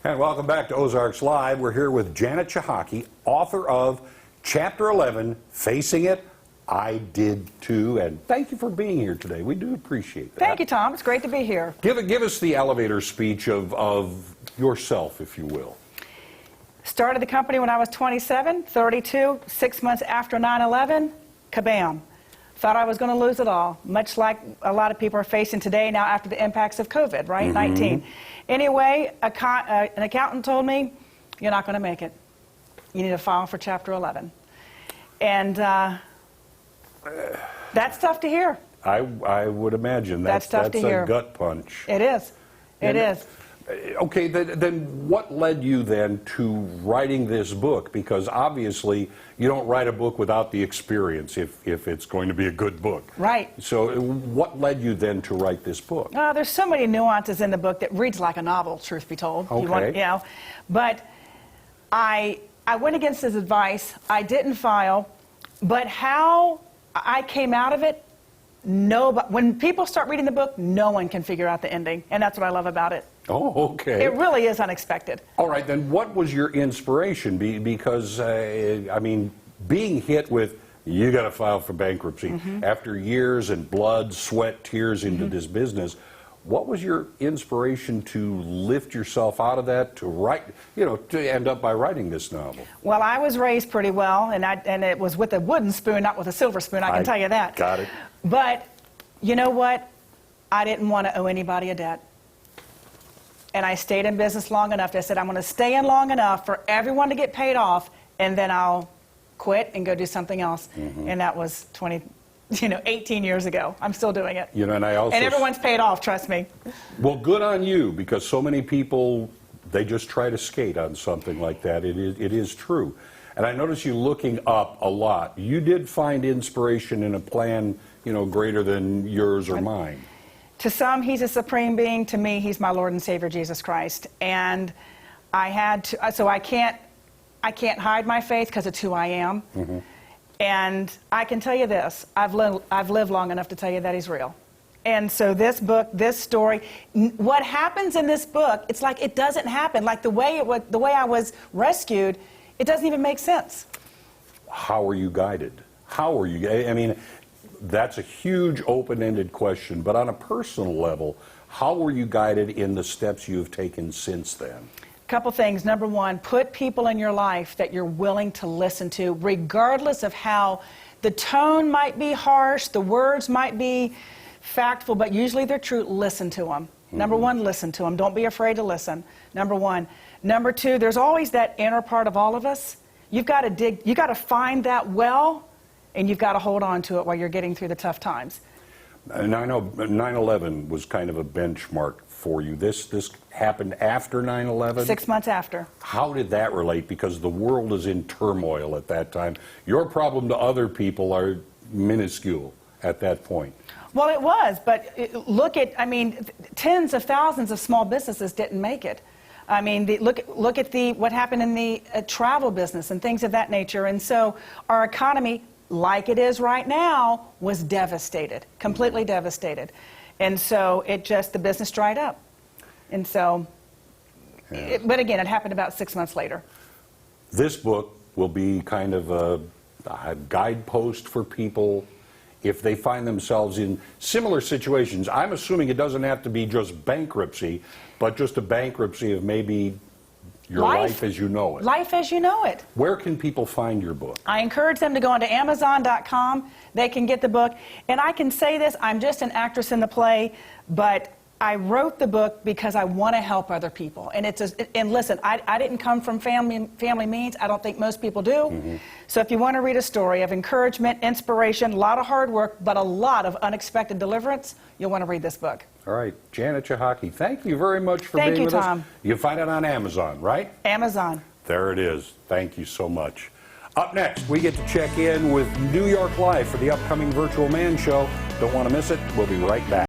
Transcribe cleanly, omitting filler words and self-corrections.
And welcome back to Ozarks Live. We're here with Janet Chihocky, author of Chapter 11, Facing It. I did too, and thank you for being here today. We do appreciate that. Thank you, Tom. It's great to be here. Give us the elevator speech of yourself, if you will. Started the company when I was 27, 32, 6 months after 9/11, kabam. Thought I was going to lose it all, much like a lot of people are facing today now after the impacts of COVID, right? 19. Anyway, an accountant told me, you're not going to make it. You need to file for Chapter 11. And that's tough to hear. I would imagine that's tough to hear. A gut punch. It is. It is. Okay, then what led you then to writing this book? Because obviously you don't write a book without the experience if it's going to be a good book. Right. So what led you then to write this book? There's so many nuances in the book that reads like a novel, truth be told. Okay. But I went against his advice. I didn't file. But how I came out of it, when people start reading the book, no one can figure out the ending. And that's what I love about it. Oh, okay. It really is unexpected. All right, then what was your inspiration? Because, I mean, being hit with, you got to file for bankruptcy, after years and blood, sweat, tears into this business, what was your inspiration to lift yourself out of that, to write, to end up by writing this novel? Well, I was raised pretty well, and it was with a wooden spoon, not with a silver spoon, I can tell you that. Got it. But you know what? I didn't want to owe anybody a debt. And I stayed in business long enough. I said, I'm going to stay in long enough for everyone to get paid off, and then I'll quit and go do something else. And that was 18 years ago. I'm still doing it. And everyone's paid off, trust me. Well, good on you, because so many people, they just try to skate on something like that. It is true. And I noticed you looking up a lot. You did find inspiration in a plan, greater than yours or mine. To some, he's a supreme being. To me, he's my Lord and Savior, Jesus Christ. And I had to, so I can't hide my faith because it's who I am. And I can tell you this, I've lived long enough to tell you that he's real. And so this book, this story, what happens in this book, it's like it doesn't happen. Like the way I was rescued, it doesn't even make sense. How are you guided? How are you? I mean, that's a huge open-ended question, but on a personal level, how were you guided in the steps you've taken since then? Couple things. Number one, put people in your life that you're willing to listen to, regardless of how the tone might be harsh, the words might be factful, but usually they're true. Listen to them. Number one, listen to them. Don't be afraid to listen. Number one. Number two, there's always that inner part of all of us. You've got to dig, you've got to find that well, and you've got to hold on to it while you're getting through the tough times. And I know 9/11 was kind of a benchmark for you. This happened after 9/11? 6 months after. How did that relate? Because the world is in turmoil at that time. Your problem to other people are minuscule at that point. Well, it was, but look at, tens of thousands of small businesses didn't make it. Look at what happened in the travel business and things of that nature. And so our economy, like it is right now, was devastated, completely devastated. And so the business dried up. And so, but again, it happened about 6 months later. This book will be kind of a guidepost for people if they find themselves in similar situations. I'm assuming it doesn't have to be just bankruptcy, but just a bankruptcy of maybe your life as you know it. Life as you know it. Where can people find your book? I encourage them to go onto Amazon.com. They can get the book. And I can say this, I'm just an actress in the play, but I wrote the book because I want to help other people. And and listen, I didn't come from family means. I don't think most people do. So if you want to read a story of encouragement, inspiration, a lot of hard work, but a lot of unexpected deliverance, you'll want to read this book. All right. Janet Chihocky, thank you very much for being with us. Thank you, Tom. You can find it on Amazon, right? Amazon. There it is. Thank you so much. Up next, we get to check in with New York Live for the upcoming Virtual Man Show. Don't want to miss it. We'll be right back.